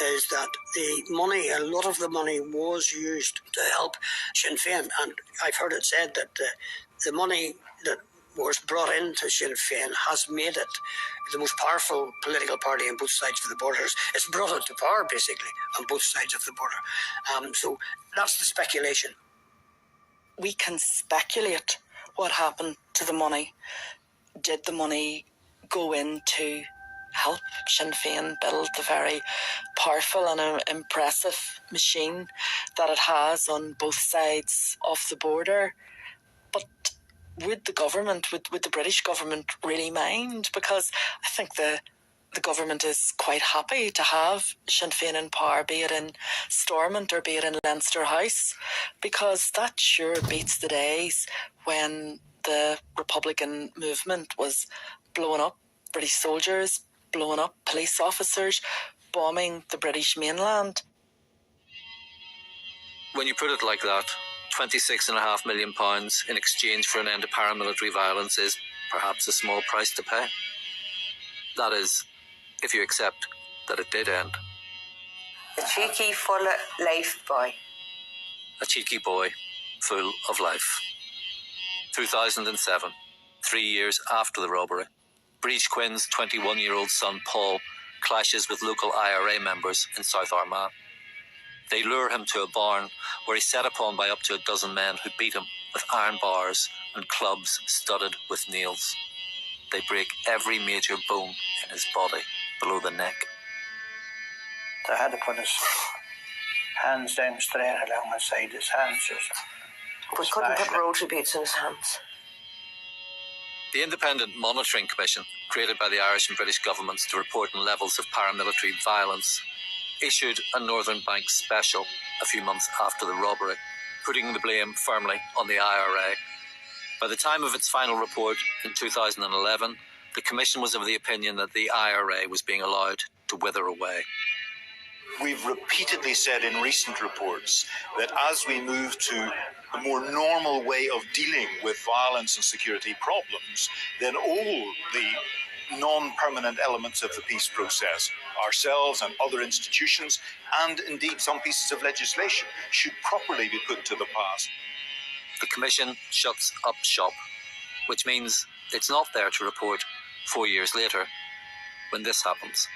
is that the money, a lot of the money was used to help Sinn Féin, and I've heard it said that the money that was brought into Sinn Féin has made it the most powerful political party on both sides of the borders. It's brought it to power, basically, on both sides of the border. So that's the speculation. We can speculate what happened to the money. Did the money go in to help Sinn Féin build the very powerful and impressive machine that it has on both sides of the border? But would the government, would the British government really mind? Because I think the government is quite happy to have Sinn Féin in power, be it in Stormont or be it in Leinster House, because that sure beats the days when the Republican movement was blowing up British soldiers, blowing up police officers, bombing the British mainland. When you put it like that, £26.5 million in exchange for an end to paramilitary violence is perhaps a small price to pay. That is, if you accept that it did end. A cheeky, full of life boy. A cheeky boy, full of life. 2007, 3 years after the robbery, Breach Quinn's 21-year-old son Paul clashes with local IRA members in South Armagh. They lure him to a barn where he's set upon by up to a dozen men who beat him with iron bars and clubs studded with nails. They break every major bone in his body below the neck. They had to put his hands down straight along his side, his hands just... We couldn't put rotary beads in his hands. The Independent Monitoring Commission, created by the Irish and British governments to report on levels of paramilitary violence, issued a Northern Bank special a few months after the robbery, putting the blame firmly on the IRA. By the time of its final report in 2011, the Commission was of the opinion that the IRA was being allowed to wither away. We've repeatedly said in recent reports that as we move to a more normal way of dealing with violence and security problems, then all the non-permanent elements of the peace process, ourselves and other institutions, and indeed some pieces of legislation, should properly be put to the pass. The Commission shuts up shop, which means it's not there to report 4 years later when this happens.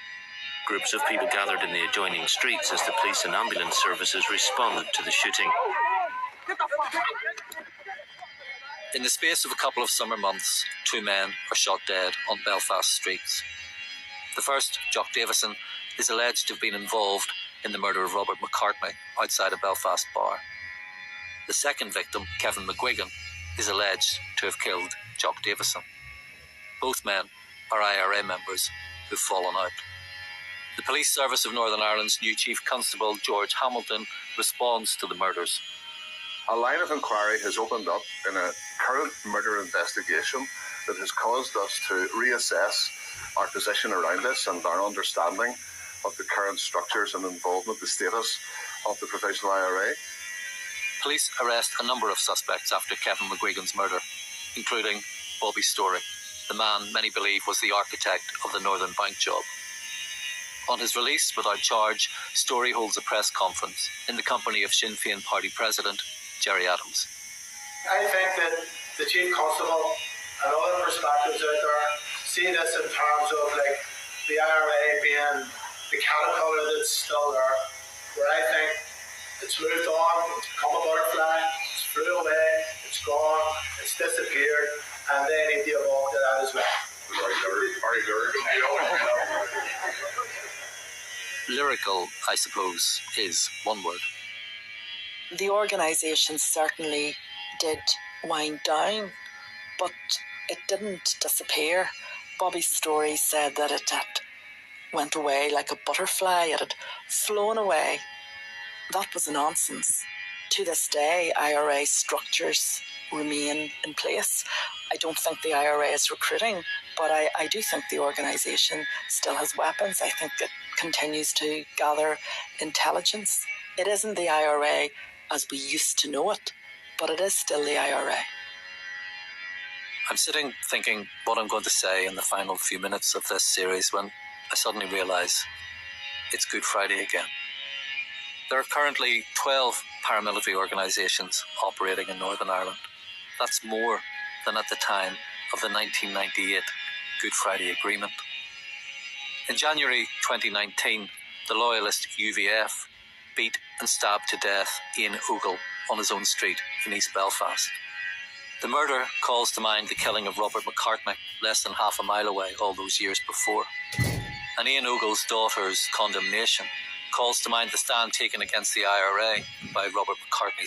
Groups of people gathered in the adjoining streets as the police and ambulance services responded to the shooting. In the space of a couple of summer months, 2 men are shot dead on Belfast streets. The first, Jock Davison, is alleged to have been involved in the murder of Robert McCartney outside a Belfast bar. The second victim, Kevin McGuigan, is alleged to have killed Jock Davison. Both men are IRA members who've fallen out. The Police Service of Northern Ireland's new Chief Constable, George Hamilton, responds to the murders. A line of inquiry has opened up in a current murder investigation that has caused us to reassess our position around this and our understanding of the current structures and involvement, the status of the provisional IRA. Police arrest a number of suspects after Kevin McGuigan's murder, including Bobby Story, the man many believe was the architect of the Northern Bank job. On his release without charge, Story holds a press conference in the company of Sinn Féin Party President Gerry Adams. I think that the Chief Constable and other perspectives out there see this in terms of like the IRA being the caterpillar that's still there, where I think it's moved on, it's become a butterfly, it's flew away, it's gone, it's disappeared, and they need to evolve to that as well. Lyrical, I suppose, is one word. The organisation certainly did wind down, but it didn't disappear. Bobby's Story said that it had went away like a butterfly, it had flown away. That was nonsense. To this day, IRA structures remain in place. I don't think the IRA is recruiting, but I do think the organisation still has weapons. I think it continues to gather intelligence. It isn't the IRA as we used to know it, but it is still the IRA. I'm sitting thinking what I'm going to say in the final few minutes of this series when I suddenly realise it's Good Friday again. There are currently 12 paramilitary organisations operating in Northern Ireland. That's more than at the time of the 1998 Good Friday Agreement. In January 2019, the loyalist UVF beat and stabbed to death Ian Ogle on his own street in East Belfast. The murder calls to mind the killing of Robert McCartney less than half a mile away all those years before. And Ian Ogle's daughter's condemnation calls to mind the stand taken against the IRA by Robert McCartney's